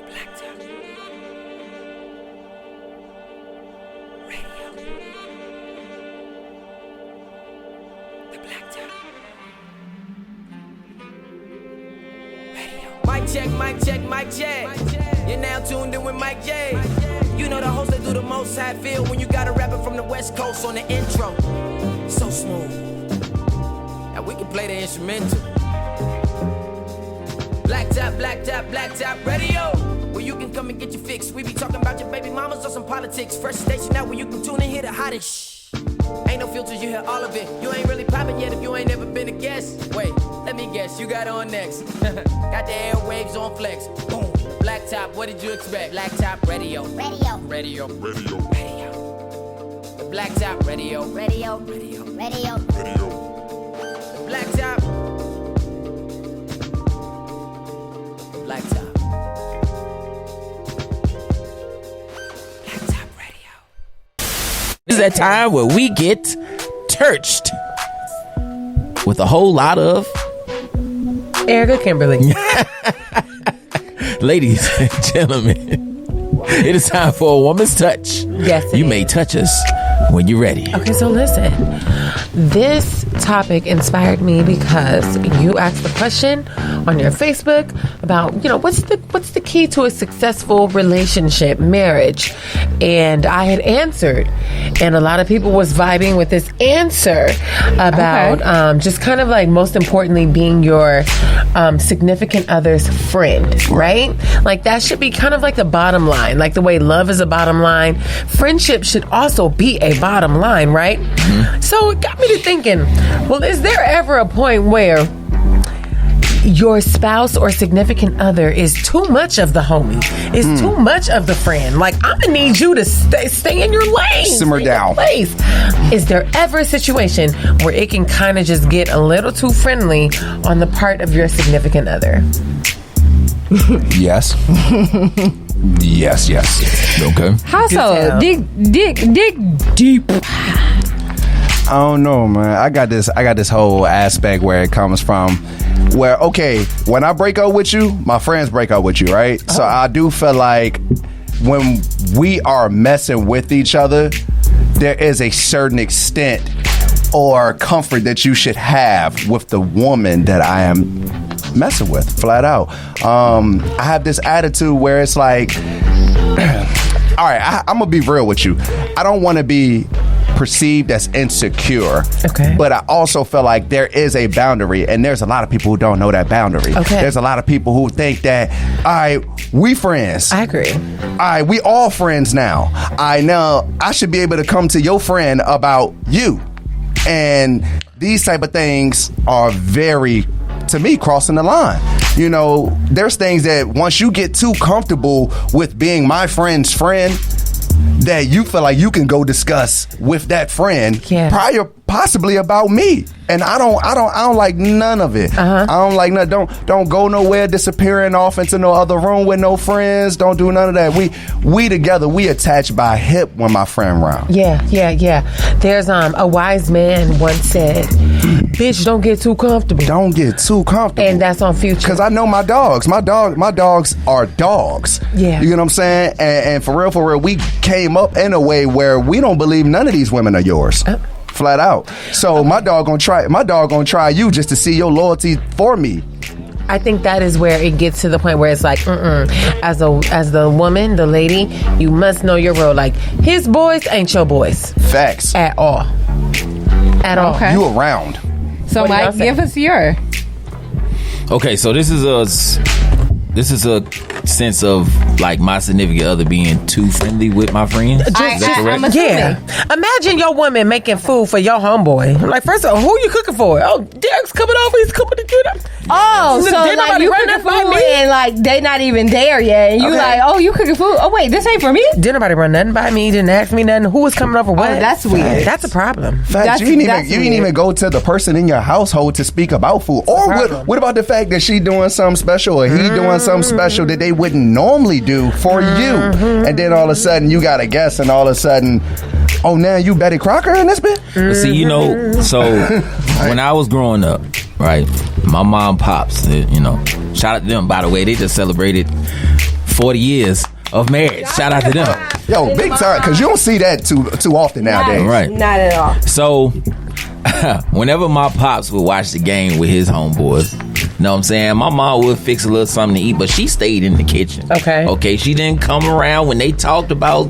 BlackTop Radio. The BlackTop Radio. Mic check, mic check, mic check. You're now tuned in with Mike J. You know the host that do the most. How it feel when you got a rapper from the West Coast on the intro. So smooth. Now we can play the instrumental. BlackTop, BlackTop, BlackTop Radio. Where you can come and get your fix. We be talking about your baby mamas or some politics. First station out where you can tune and hear the hottest. Ain't no filters, you hear all of it. You ain't really popping yet if you ain't never been a guest. Wait, let me guess, you got on next. Got the airwaves on flex. Boom. BlackTop, what did you expect? BlackTop Radio. Radio. Radio. Radio. Radio. The BlackTop Radio. Radio. Radio. Radio. Radio. The BlackTop. BlackTop. BlackTop Radio. This is that time where we get churched with a whole lot of Erica Kimberly. Ladies and gentlemen, it is time for a woman's touch. Yes, you may touch us when you're ready. Okay, so listen. This topic inspired me because you asked the question on your Facebook about, what's the key to a successful relationship, marriage? And I had answered, and a lot of people was vibing with this answer about just kind of like, most importantly, being your significant other's friend, right? Like that should be kind of like the bottom line. Like the way love is a bottom line, friendship should also be a bottom line, right? Mm-hmm. So it got me to thinking, well, is there ever a point where your spouse or significant other is too much of the homie, is too much of the friend? Like, I'm gonna need you to stay in your lane, simmer down. Place. Is there ever a situation where it can kind of just get a little too friendly on the part of your significant other? Yes. yes. Okay. How so? Dig deep. I don't know, man. I got this whole aspect where it comes from, where, okay, when I break up with you, my friends break up with you, right? Oh. So I do feel like when we are messing with each other, there is a certain extent or comfort that you should have with the woman that I am messing with, flat out. I have this attitude where it's like, all right, I'm gonna be real with you. I don't want to be perceived as insecure, but I also feel like there is a boundary, and there's a lot of people who don't know that boundary. There's a lot of people who think that, all right, we friends. I agree. All right, we all friends now. I know I should be able to come to your friend about you, and these type of things are very, to me, crossing the line. There's things that once you get too comfortable with being my friend's friend, that you feel like you can go discuss with that friend prior possibly about me. And I don't like none of it. I don't like none. Don't go nowhere disappearing off into no other room with no friends. Don't do none of that. We together, we attached by a hip when my friend around. Yeah. There's a wise man once said, bitch, don't get too comfortable. Don't get too comfortable. And that's on Future. Because I know my dogs. My dogs are dogs. Yeah. You know what I'm saying? And for real, we came up in a way where we don't believe none of these women are yours. Flat out. So my dog gonna try you just to see your loyalty for me. I think that is where it gets to the point where it's like, as the woman, the lady, you must know your role. Like, his boys ain't your boys. Facts. At all. Okay. You around. So Mike, give us your. Okay, so this is a sense of like my significant other being too friendly with my friends. Is that correct? Yeah. Imagine your woman making food for your homeboy. Like, first of all, who you cooking for? Oh, Derek's coming over. He's coming to get up. Oh, so like you cooking food and like they not even there yet, and you like, oh, you cooking food? Oh wait, this ain't for me. Didn't nobody run nothing by me. Didn't ask me nothing. Who was coming over? What? Oh, that's weird. That's a problem. Fact, you didn't even go to the person in your household to speak about food. Or what about the fact that she doing something special or he doing something special that they wouldn't normally do for you, and then all of a sudden you got a guest, and all of a sudden, oh, now you Betty Crocker in this bit? But see, so when I was growing up, right, my mom, pops, shout out to them, by the way, they just celebrated 40 years of marriage. Shout out to them. Yo, big time, because you don't see that too often nowadays. Right. Not at all. So, whenever my pops would watch the game with his homeboys, you know what I'm saying? My mom would fix a little something to eat, but she stayed in the kitchen. Okay, she didn't come around when they talked about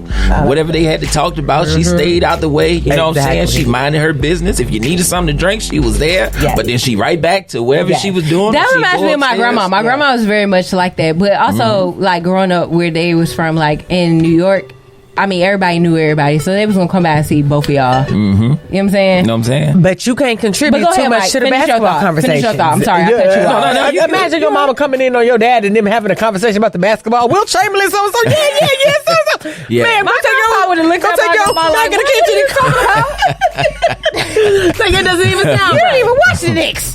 whatever they had to talk about. She stayed out the way. You know what I'm saying? She minded her business. If you needed something to drink, she was there. But then she right back to wherever she was doing. That reminds me of my grandma. My grandma was very much like that. But also, like, growing up where they was from, like, in New York, I mean, everybody knew everybody, so they was gonna come back and see both of y'all. You know what I'm saying? You know what I'm saying? But you can't contribute too much to the basketball conversation. Finish your thought. I'm sorry, I cut you off. No, imagine your mama coming in on your dad and them having a conversation about the basketball. Will Chamberlain, so so. Yeah. Man, My grandpa would have licked go up take your my back in the kitchen and come out. Like, it doesn't even sound You right. don't even watch the Knicks.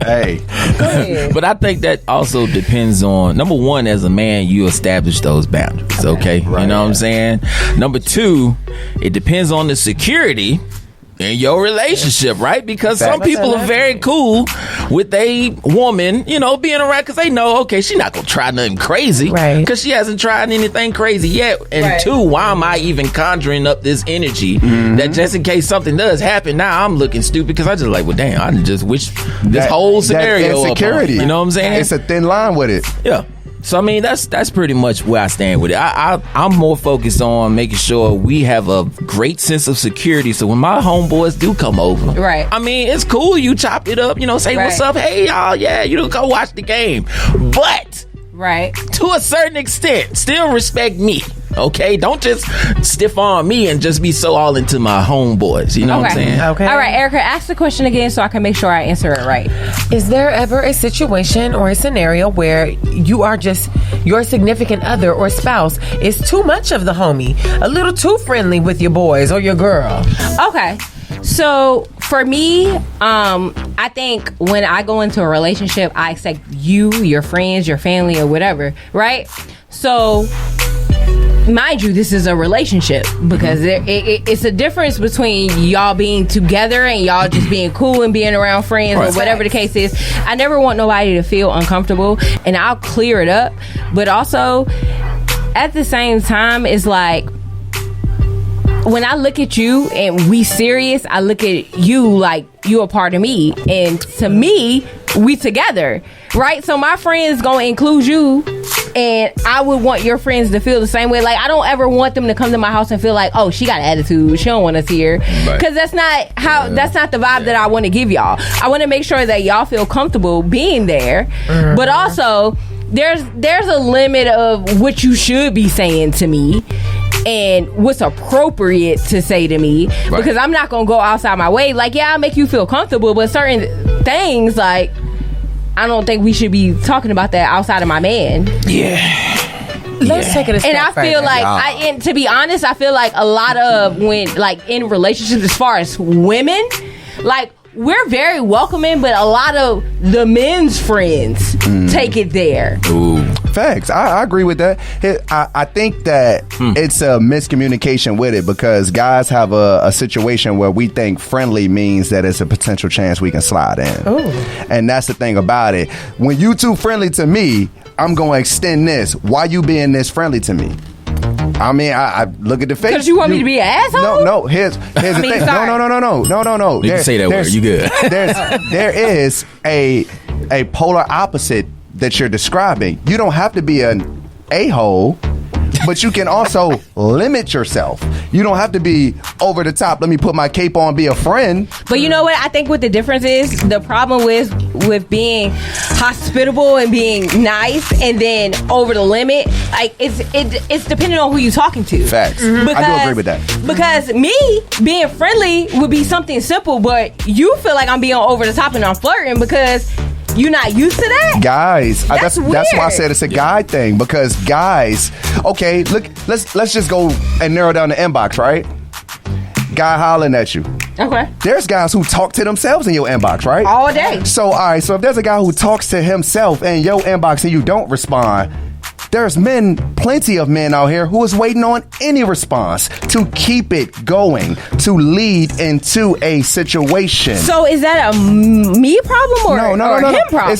Hey. Go ahead. But I think that also depends on, number one, as a man, you establish those boundaries, okay? You know what I'm saying? Number two, it depends on the security in your relationship, right? Because some people are very cool with a woman, you know, being around because they know, okay, she's not going to try nothing crazy. Right. Because she hasn't tried anything crazy yet. And two, why am I even conjuring up this energy that just in case something does happen, now I'm looking stupid because I just like, well, damn, I just wish this whole scenario that insecurity. up on, you know what I'm saying? It's a thin line with it. Yeah. So I mean that's pretty much where I stand with it. I'm more focused on making sure we have a great sense of security. So when my homeboys do come over, Right. I mean it's cool. You chop it up, you know, say what's up, hey y'all, yeah, you know, go watch the game, but to a certain extent, still respect me. Okay, don't just stiff on me and just be so all into my homeboys. You know what I'm saying? Okay. All right, Erica, ask the question again so I can make sure I answer it right. Is there ever a situation or a scenario where you are just, your significant other or spouse is too much of the homie, a little too friendly with your boys or your girl? Okay. So for me, I think when I go into a relationship, I expect you, your friends, your family, or whatever, right? So mind you, this is a relationship because it's a difference between y'all being together and y'all just being cool and being around friends or whatever the case is. I never want nobody to feel uncomfortable, and I'll clear it up. But also, at the same time, it's like, when I look at you and we serious, I look at you like you a part of me, and to me, we together, right? So my friends gonna include you, and I would want your friends to feel the same way. Like, I don't ever want them to come to my house and feel like, oh, she got an attitude, she don't want us here, because that's not how. That's not the vibe that I want to give y'all. I want to make sure that y'all feel comfortable being there, but also there's a limit of what you should be saying to me and what's appropriate to say to me, because I'm not gonna go outside my way. Like, yeah, I'll make you feel comfortable, but certain things, like, I don't think we should be talking about that outside of my man. Let's take it a step And I feel further. like, and to be honest, I feel like a lot of when, like, in relationships, as far as women, like, we're very welcoming, but a lot of the men's friends take it there. Ooh. Facts. I agree with that. I think that it's a miscommunication with it, because guys have a situation where we think friendly means that it's a potential chance we can slide in. Ooh. And that's the thing about it. When you too friendly to me, I'm going to extend this. Why you being this friendly to me? I mean, I look at the face. Because you want me to be an asshole? No. Here's the thing. Sorry. No. You can say that word. You good? There is a polar opposite that you're describing. You don't have to be an a-hole, but you can also limit yourself. You don't have to be over the top. Let me put my cape on, be a friend. But you know what? I think what the difference is, the problem with being hospitable and being nice and then over the limit, like, it's depending on who you're talking to. Facts. I do agree with that. Because me being friendly would be something simple, but you feel like I'm being over the top and I'm flirting because you're not used to that? Guys, that's weird. why I said it's a guy thing, because guys, okay, look, let's just go and narrow down the inbox, right? Guy hollering at you. Okay. There's guys who talk to themselves in your inbox, right? All day. So, all right, so if there's a guy who talks to himself in your inbox and you don't respond, There's plenty of men out here who is waiting on any response to keep it going, to lead into a situation. So is that a me problem or him problem?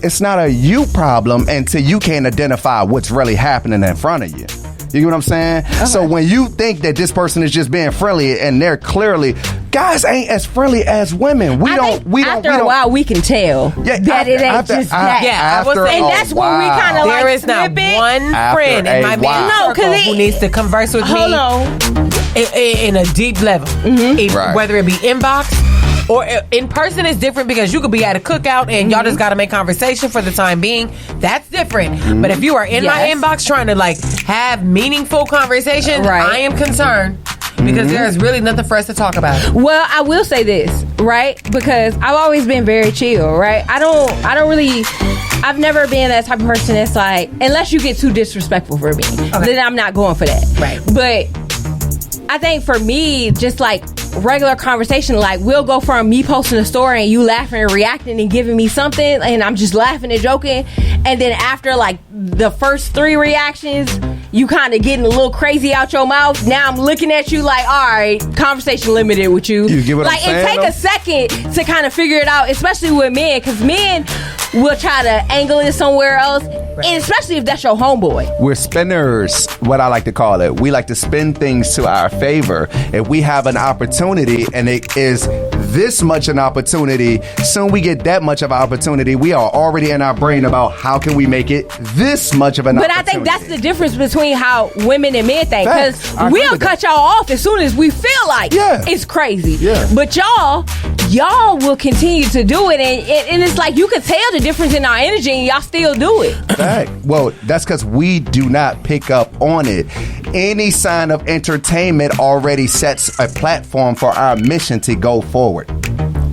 It's not a you problem until you can't identify what's really happening in front of you. You get what I'm saying? Okay. So when you think that this person is just being friendly and they're clearly, guys ain't as friendly as women. After a while we can tell that it ain't just that. Yeah, I would say, and that's when we kind of like there is not one friend in my man circle who needs to converse with me in a deep level. Whether it be inbox or in person is different because you could be at a cookout and y'all just got to make conversation for the time being. That's different. But if you are in my inbox trying to like have meaningful conversations, I am concerned because there's really nothing for us to talk about. Well, I will say this, right? Because I've always been very chill, right? I've never been that type of person that's like, unless you get too disrespectful for me, then I'm not going for that. Right. But I think for me, just like regular conversation, like we'll go from me posting a story and you laughing and reacting and giving me something and I'm just laughing and joking, and then after like the first 3 reactions you kind of getting a little crazy out your mouth. Now I'm looking at you like, all right, conversation limited with you. You get what like I'm saying, it take a second to kind of figure it out, especially with men, because men will try to angle it somewhere else, and especially if that's your homeboy. We're spinners, what I like to call it. We like to spin things to our favor. If we have an opportunity and it is this much an opportunity, soon we get that much of an opportunity, we are already in our brain about how can we make it this much of an opportunity. But I think that's the difference between how women and men think, because we'll cut y'all off as soon as we feel like it's crazy. But y'all will continue to do it, and it's like you can tell the difference in our energy and y'all still do it. Well, that's because we do not pick up on it. Any sign of entertainment already sets a platform for our mission to go forward.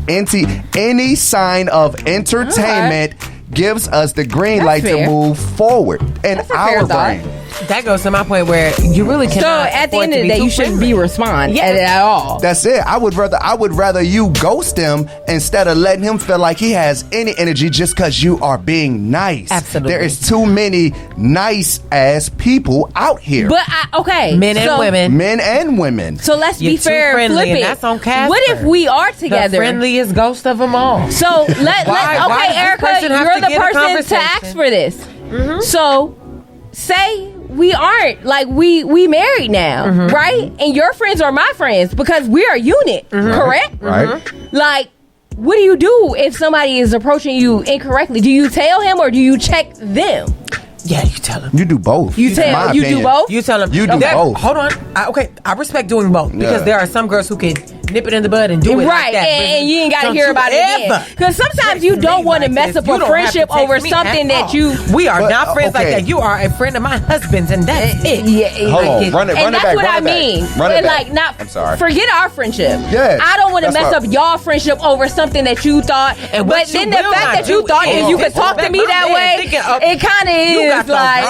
Any sign of entertainment gives us the green light to move forward in our brain. That goes to my point where you really cannot. So at the end of the day, you shouldn't be responding at all. That's it. I would rather you ghost him instead of letting him feel like he has any energy just because you are being nice. Absolutely. There is too many nice ass people out here. But men and women. So let's be fair and flip it. That's on Casper. What if we are together? The friendliest ghost of them all. So why Erica, you're the person to ask for this. So say we aren't, like we married now, right? And your friends are my friends because we are a unit, correct? Right. Like, what do you do if somebody is approaching you incorrectly? Do you tell him or do you check them? Yeah, you tell him. You do both. You do both? You tell him. You do both. Hold on. I respect doing both because there are some girls who can nip it in the bud and do it like that. And you ain't got to hear about it again. Because sometimes you don't want to mess up a friendship over something that you... We are not friends like that. You are a friend of my husband's and that's it. Hold on. Run it back. That's what I mean. I'm sorry. Forget our friendship. Yes. I don't want to mess up y'all friendship over something that you thought. But then the fact that you thought that you could talk to me that way, it kind of is like...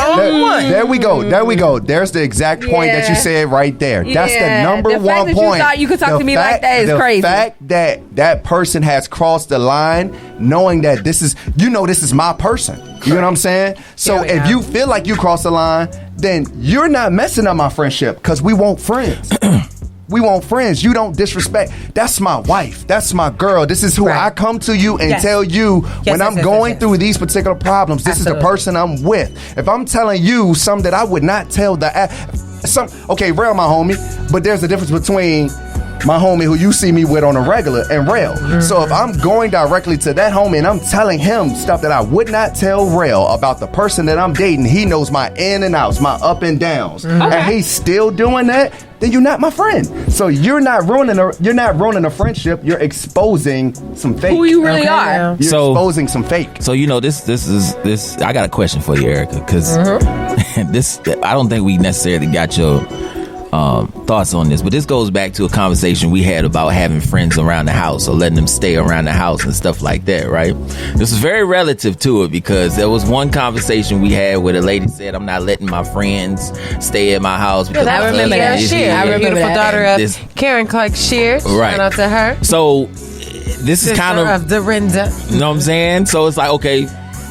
There we go. There's the exact point that you said right there. That's the number one point. The fact that you thought you could talk to me like that is crazy. The fact that that person has crossed the line, knowing that this is my person. You know what I'm saying? So if you feel like you crossed the line, then you're not messing up my friendship because we want friends. We want friends. You don't disrespect. That's my wife. That's my girl. This is who I come to you and tell you when I'm going through these particular problems. This is the person I'm with. If I'm telling you something that I would not tell Rail my homie, but there's a difference between my homie who you see me with on a regular and Rail. So if I'm going directly to that homie and I'm telling him stuff that I would not tell Rail about the person that I'm dating, he knows my in and outs, my up and downs, and he's still doing that, then you're not my friend. So you're not ruining a friendship. You're exposing some fake. Who you really are. You're exposing some fake. So this. I got a question for you, Erica, because I don't think we necessarily got your thoughts on this, but this goes back to a conversation we had about having friends around the house or letting them stay around the house and stuff like that, right? This is very relative to it because there was one conversation we had where the lady said, I'm not letting my friends stay at my house because I remember that. I remember beautiful daughter of Karen Clark Shears. Right. Shout out to her. So this is kind of Dorinda. You know what I'm saying? So it's like, okay.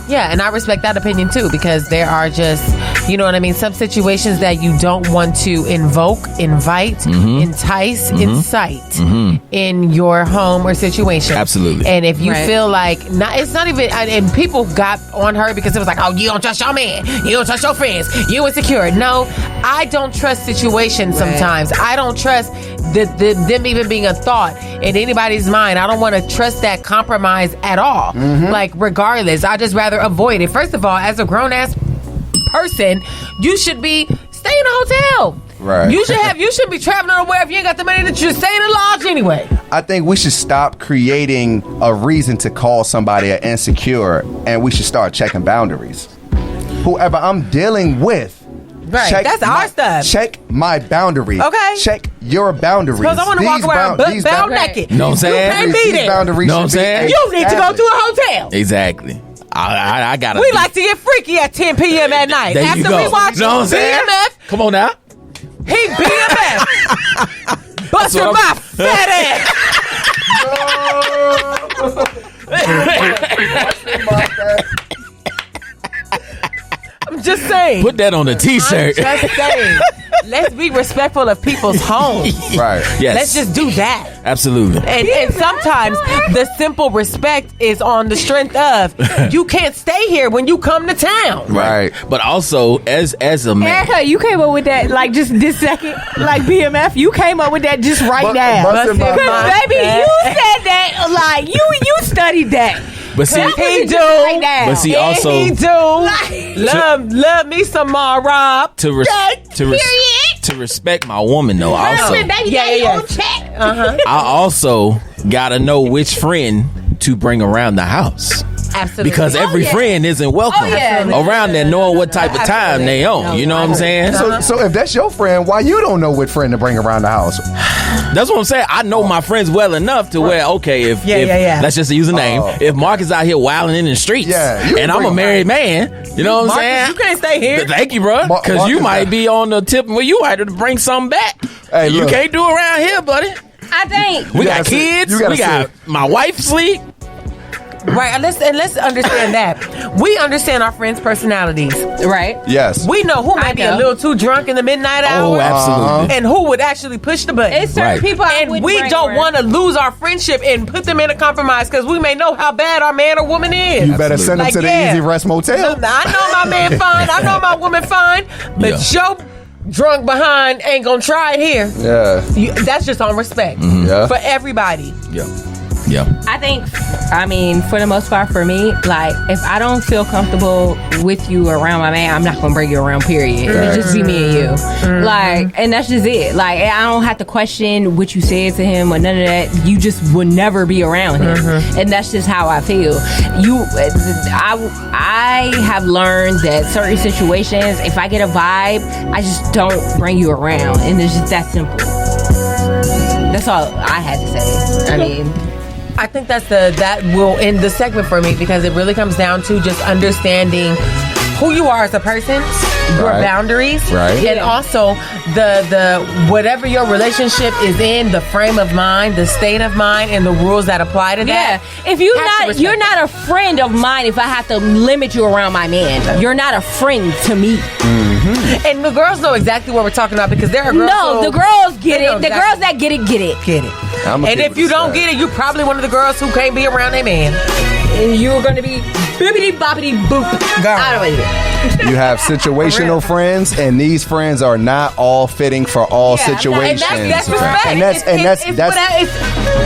Yeah, and I respect that opinion too because there are just You know what I mean? Some situations that you don't want to invoke, invite, entice, incite in your home or situation. Absolutely. And if you feel like, it's not even, and people got on her because it was like, oh, you don't trust your man, you don't trust your friends, you insecure. No, I don't trust situations sometimes. I don't trust them even being a thought in anybody's mind. I don't want to trust that compromise at all. Like, regardless, I just rather avoid it. First of all, as a grown-ass person, you should be staying in a hotel. Right. You should be traveling nowhere if you ain't got the money to just stay in a lodge anyway. I think we should stop creating a reason to call somebody an insecure, and we should start checking boundaries. Whoever I'm dealing with, right? That's our stuff. Check my boundaries. Okay. Check your boundaries. Because I want to walk around bound naked. Know what I'm saying? You can't be there. Boundaries. Know what I'm saying? You need to go to a hotel. Exactly. I gotta. We like to get freaky at 10 p.m. at night. There After you go. we watch Know what I'm saying? BMF. Come on now. He BMF. Busting my fat ass. I'm just saying. Put that on a t-shirt. I'm just saying. Let's be respectful of people's homes. Right. Yes. Let's just do that. Absolutely. And sometimes the simple respect is on the strength of you can't stay here when you come to town. Right. But also, as a man, Erica, you came up with that like just this second, like BMF. You came up with that just right now. busting my Because mind. baby, you said that like you studied that. but see, He do. Right now. but see, And also he do. Love me some more, Rob. to respect my woman though. Also, I also gotta know which friend to bring around the house. Absolutely. Because every friend isn't welcome around there, knowing what type of time they on. You know what I'm saying? So if that's your friend, why you don't know what friend to bring around the house? That's what I'm saying. I know my friends well enough to where, okay, if let's just use a name. If Mark is out here wilding in the streets, you and I'm a married man, you know what I'm saying? You can't stay here. Thank you, bro. Because you might be on the tip where you had to bring something back. Hey, you look. can't do around here, buddy. I think We got gotta sit. kids. You gotta We got sit. my wife sleep. Right, and let's understand that. We understand our friends' personalities. right. Yes. We know who might be a know. little too drunk in the midnight Oh, hour. absolutely. And who would actually push the button. It's certain Right. people I And would we bring don't around. want to lose our friendship and put them in a compromise because we may know how bad our man or woman is. You better send them Like, to the yeah. Easy Rest Motel. I know my man fine. I know my woman fine. But your drunk behind ain't gonna try it here. Yeah. That's just on respect Yeah. for everybody. Yeah. Yeah. I think, I mean, for the most part, for me, like, if I don't feel comfortable with you around my man, I'm not gonna bring you around, period. It'll just be me and you. Like, and that's just it. Like, I don't have to question what you said to him or none of that. You just will never be around him. And that's just how I feel. I have learned that certain situations, if I get a vibe, I just don't bring you around. And it's just that simple. That's all I had to say. I mean... I think that will end the segment for me because it really comes down to just understanding who you are as a person, your boundaries, and also the whatever your relationship is in, the frame of mind, the state of mind, and the rules that apply to that. If you're not a friend of mine if I have to limit you around my man. You're not a friend to me. And the girls know exactly what we're talking about because there are girls. No, the girls get it. The girls that get it, get it. Get it. And if you don't get it, you're probably one of the girls who can't be around a man. And you're going to be bippity boppity boop. Out of here. You have situational friends, and these friends are not all fitting for all situations. And that's respect.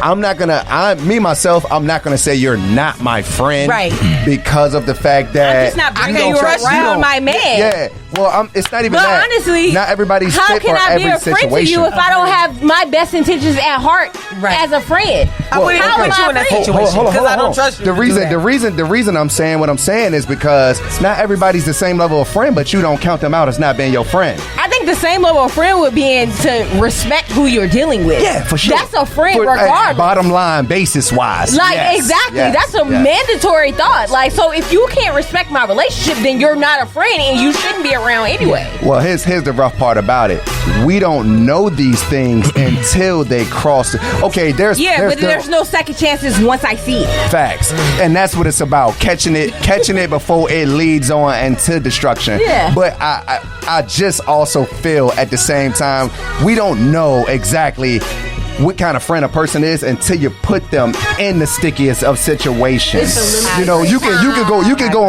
I'm not gonna. I'm not gonna say you're not my friend, Right. Because of the fact that I'm just not bringing you around my man. Yeah. Well, it's not even But that. honestly, not everybody's how fit can for I be every a friend situation. to you if I don't have my best intentions at heart as a friend? I wouldn't How put am you I in that a friend? situation because I don't trust you. The reason I'm saying what I'm saying is because not everybody's the same level of friend, but you don't count them out as not being your friend. I think the same level of friend would be to respect who you're dealing with. Yeah, for sure. That's a friend For, regardless. bottom line, basis wise. Like, yes, exactly. yes, That's a yes. mandatory thought. Like, so if you can't respect my relationship, then you're not a friend and you shouldn't be around anyway. Well, here's the rough part about it. we don't know these things until they cross. Okay, there's no second chances once I see it. Facts, and that's what it's about: catching it before it leads on into destruction. Yeah. But I just also feel at the same time we don't know exactly what kind of friend a person is until you put them in the stickiest of situations. You know, you can go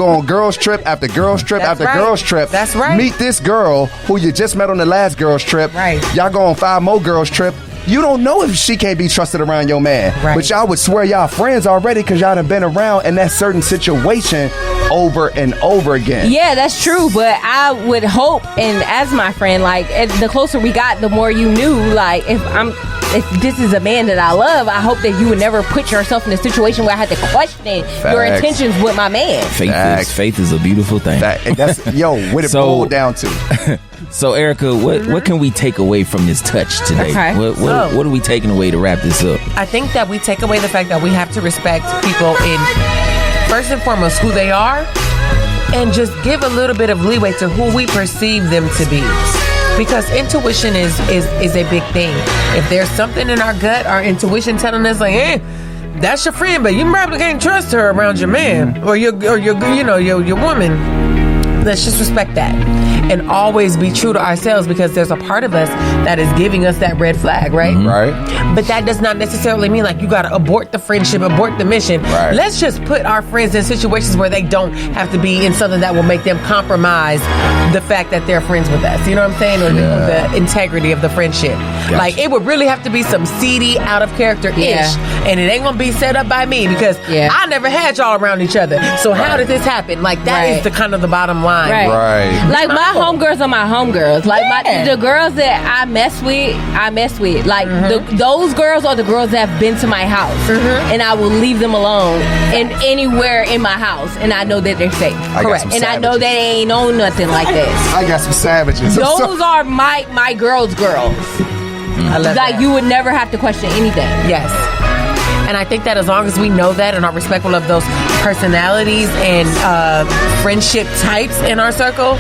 on girls trip after girls trip after girls trip. That's right. Meet this girl who you just met on the last girls trip. Right. Y'all go on 5 more girls trip. You don't know if she can't be trusted around your man. Right. But y'all would swear y'all friends already because y'all done been around in that certain situation over and over again. Yeah, that's true. But I would hope, and as my friend, like, the closer we got, the more you knew, like, if this is a man that I love, I hope that you would never put yourself in a situation where I had to question your intentions with my man. Faith is a beautiful thing. That's what it boiled down to. So, Erica, what can we take away from this touch today? Okay. What are we taking away to wrap this up? I think that we take away the fact that we have to respect people in, first and foremost, who they are, and just give a little bit of leeway to who we perceive them to be. Because intuition is a big thing. If there's something in our gut, our intuition telling us like, hey, that's your friend, but you probably can't trust her around your man or your woman. Let's just respect that and always be true to ourselves, because there's a part of us that is giving us that red flag, right? Mm-hmm. Right. But that does not necessarily mean like you got to abort the friendship, abort the mission. Right. Let's just put our friends in situations where they don't have to be in something that will make them compromise the fact that they're friends with us. You know what I'm saying? Or the integrity of the friendship. Gotcha. Like, it would really have to be some seedy, out of character-ish. And it ain't going to be set up by me because I never had y'all around each other. So how did this happen? Like, that is the kind of the bottom line. Right. Like, my homegirls are my homegirls. Like, the girls that I mess with. Like, those girls are the girls that have been to my house. And I will leave them alone in anywhere in my house. And I know that they're safe. Correct. And I know that they ain't on nothing like this. I got some savages. Those are my girls. I love Like, that. you would never have to question anything. Yes. And I think that as long as we know that and are respectful of those personalities and friendship types in our circle,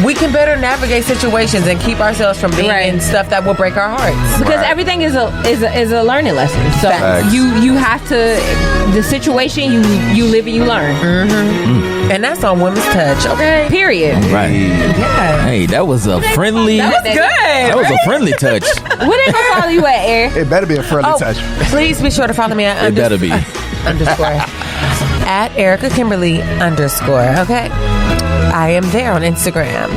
we can better navigate situations and keep ourselves from being in stuff that will break our hearts. Because everything is a learning lesson. So Facts. you have to, the situation you live and you learn. And that's on Women's Touch, okay? Period. Right. Yeah. Hey, that was a friendly. That was good. That was a friendly touch. Where they gonna follow you at, Air? It better be a friendly touch. Please be sure to follow me at It better be. underscore at Erica Kimberly _ okay? I am there on Instagram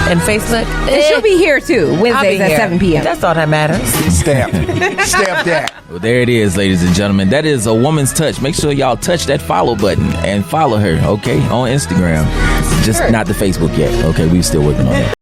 and Facebook. And she'll be here too, I'll be Wednesdays at here. 7 p.m. That's all that matters. Stamp that. Well, there it is, ladies and gentlemen. That is a woman's touch. Make sure y'all touch that follow button and follow her, okay, on Instagram. Just not the Facebook yet. Okay, we're still working on that.